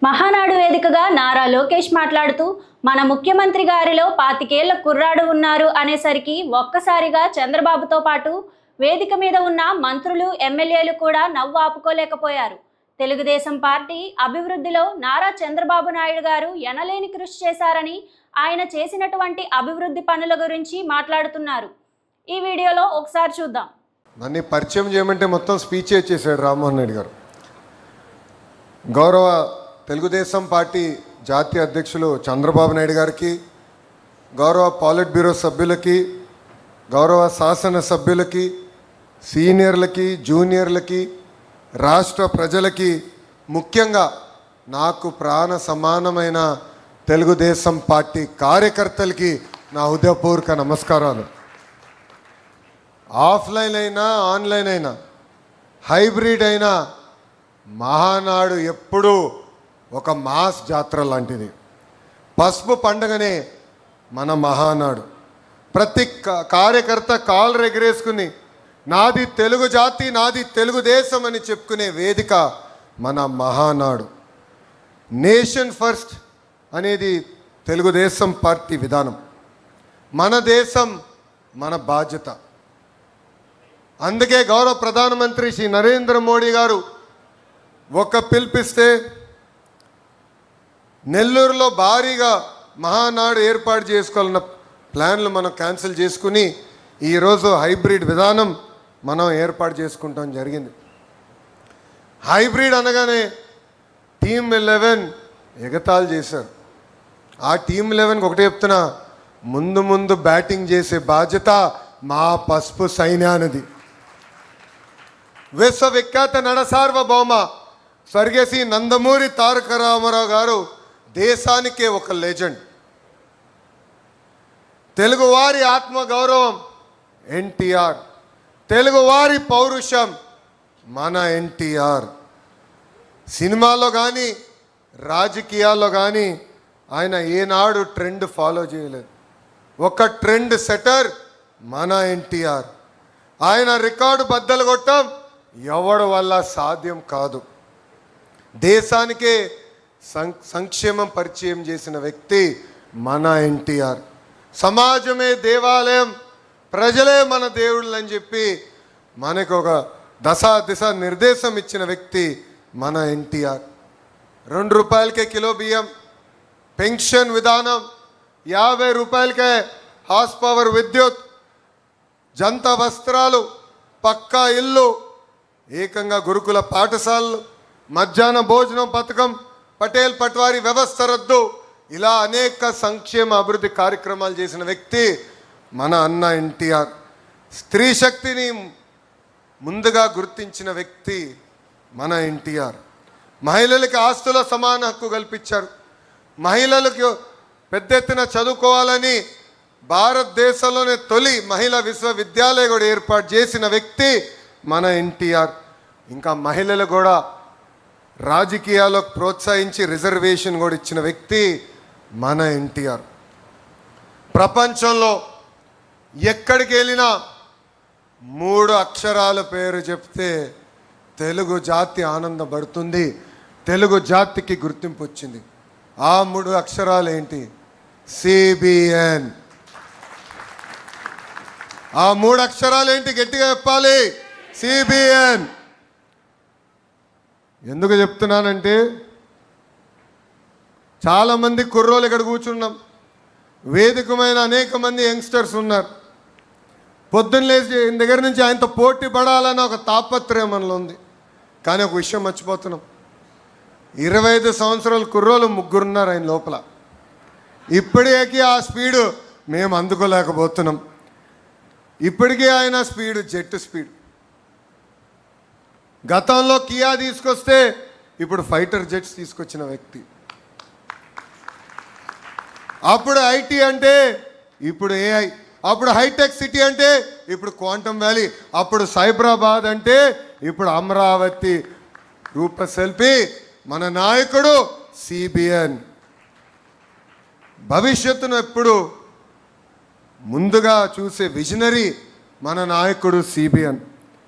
మహానాడు వేదికగా నారా లోకేష్ మాట్లాడుతూ మన ముఖ్యమంత్రి గారిలో 25 ఏళ్ల కుర్రాడు ఉన్నారు అనేసరికి ఒక్కసారిగా చంద్రబాబుతో పాటు వేదిక మీద ఉన్న మంత్రులు ఎమ్మెల్యేలు కూడా నవ్వు ఆపుకోలేకపోయారు. తెలుగుదేశం పార్టీ అభివృద్ధిలో నారా చంద్రబాబు నాయుడు గారు ఎనలేని కృషి చేశారని, ఆయన చేసినటువంటి అభివృద్ధి పనుల గురించి మాట్లాడుతున్నారు. ఈ వీడియోలో ఒకసారి చూద్దాం. నన్ను పరిచయం చేయమంటే మొత్తం స్పీచ్ చేశాడు రామ్మోహన్ రెడ్డి గారు. గౌరవ తెలుగుదేశం పార్టీ జాతీయ అధ్యక్షులు చంద్రబాబు నాయుడు గారికి, గౌరవ పాలిట్ బ్యూరో సభ్యులకి, గౌరవ శాసన సభ్యులకి, సీనియర్లకి, జూనియర్లకి, రాష్ట్ర ప్రజలకి, ముఖ్యంగా నాకు ప్రాణ సమానమైన తెలుగుదేశం పార్టీ కార్యకర్తలకి నా హృదయపూర్వక నమస్కారాలు. ఆఫ్లైన్ అయినా ఆన్లైన్ అయినా హైబ్రిడ్ అయినా మహానాడు ఎప్పుడూ ఒక మాస్ జాతర లాంటిది. పసుపు పండుగనే మన మహానాడు. ప్రతి కార్యకర్త కాళ్ళు ఎగరేసుకుని నాది తెలుగు జాతి, నాది తెలుగుదేశం అని చెప్పుకునే వేదిక మన మహానాడు. నేషన్ ఫస్ట్ అనేది తెలుగుదేశం పార్టీ విధానం. మన దేశం మన బాధ్యత. అందుకే గౌరవ ప్రధానమంత్రి శ్రీ నరేంద్ర మోడీ గారు ఒక పిలిపిస్తే నెల్లూరులో భారీగా మహానాడు ఏర్పాటు చేసుకోవాలన్న ప్లాన్లు మనం క్యాన్సిల్ చేసుకుని ఈరోజు హైబ్రిడ్ విధానం మనం ఏర్పాటు చేసుకుంటాం జరిగింది. హైబ్రిడ్ అనగానే టీమ్ 11 ఎగతాళి చేశారు. ఆ టీమ్ 11కి ఒకటే చెప్తున్నా, ముందు బ్యాటింగ్ చేసే బాధ్యత మా పసుపు సైన్యానిది. విశ్వవిఖ్యాత నడసార్వభౌమ స్వర్గశ్రీ నందమూరి తారక రామారావు గారు దేశానికే ఒక లెజెండ్. తెలుగువారి ఆత్మగౌరవం ఎన్టీఆర్, తెలుగువారి పౌరుషం మన ఎన్టీఆర్. సినిమాలో కానీ రాజకీయాల్లో కానీ ఆయన ఏనాడు ట్రెండ్ ఫాలో చేయలేదు. ఒక ట్రెండ్ సెటర్ మన ఎన్టీఆర్. ఆయన రికార్డు బద్దలు కొట్టం ఎవడి వల్ల సాధ్యం కాదు. దేశానికే సంక్షేమం పరిచయం చేసిన వ్యక్తి మన ఎన్టీఆర్. సమాజమే దేవాలయం, ప్రజలే మన దేవుళ్ళు అని చెప్పి మనకు ఒక దిశ నిర్దేశం ఇచ్చిన వ్యక్తి మన ఎన్టీఆర్. 2 రూపాయలకే కిలో బియ్యం, పెన్షన్ విధానం, 50 రూపాయలకే హార్స్ పవర్ విద్యుత్, జంత వస్త్రాలు, పక్కా ఇల్లు, ఏకంగా గురుకుల పాఠశాలలు, మధ్యాహ్న భోజనం పథకం, పటేల్ పట్వారీ వ్యవస్థ రద్దు, ఇలా అనేక సంక్షేమ అభివృద్ధి కార్యక్రమాలు చేసిన వ్యక్తి మన అన్న ఎన్టీఆర్. స్త్రీ శక్తిని ముందుగా గుర్తించిన వ్యక్తి మన ఎన్టీఆర్. మహిళలకి ఆస్తుల సమాన హక్కు కల్పించారు. మహిళలకు పెద్ద ఎత్తున చదువుకోవాలని భారతదేశంలోనే తొలి మహిళా విశ్వవిద్యాలయం కూడా ఏర్పాటు చేసిన వ్యక్తి మన ఎన్టీఆర్. ఇంకా మహిళలు కూడా రాజకీయాలకు ప్రోత్సహించి రిజర్వేషన్ కూడా ఇచ్చిన వ్యక్తి మన ఎన్టీఆర్. ప్రపంచంలో ఎక్కడికి వెళ్ళినా 3 అక్షరాల పేరు చెప్తే తెలుగు జాతి ఆనందపడుతుంది, తెలుగు జాతికి గుర్తింపు వచ్చింది. ఆ 3 అక్షరాలు ఏంటి? సిబిఎన్. ఆ 3 అక్షరాలు ఏంటి? గట్టిగా చెప్పాలి, సిబిఎన్. ఎందుకు చెప్తున్నానంటే చాలామంది కుర్రోలు ఇక్కడ కూర్చున్నాం, వేదికమైన అనేక మంది యంగ్స్టర్స్ ఉన్నారు. పొద్దున్న లేచి దగ్గర నుంచి ఆయనతో పోటీ పడాలన్న ఒక తాపత్రయం మనలో ఉంది. కానీ ఒక విషయం మర్చిపోతున్నాం, 25 సంవత్సరాల కుర్రోలు 3 ఉన్నారు ఆయన లోపల. ఇప్పటికీ ఆ స్పీడు మేము అందుకోలేకపోతున్నాం. ఇప్పటికీ ఆయన స్పీడు జెట్ స్పీడ్. గతంలో కియా తీసుకొస్తే ఇప్పుడు ఫైటర్ జెట్స్ తీసుకొచ్చిన వ్యక్తి. అప్పుడు ఐటీ అంటే ఇప్పుడు ఏఐ, అప్పుడు హైటెక్ సిటీ అంటే ఇప్పుడు క్వాంటమ్ వ్యాలీ, అప్పుడు సైబరాబాద్ అంటే ఇప్పుడు అమరావతి రూపశిల్పి మన నాయకుడు సిబిఎన్. భవిష్యత్తును ఎప్పుడు ముందుగా చూసే విజనరీ మన నాయకుడు సిబిఎన్.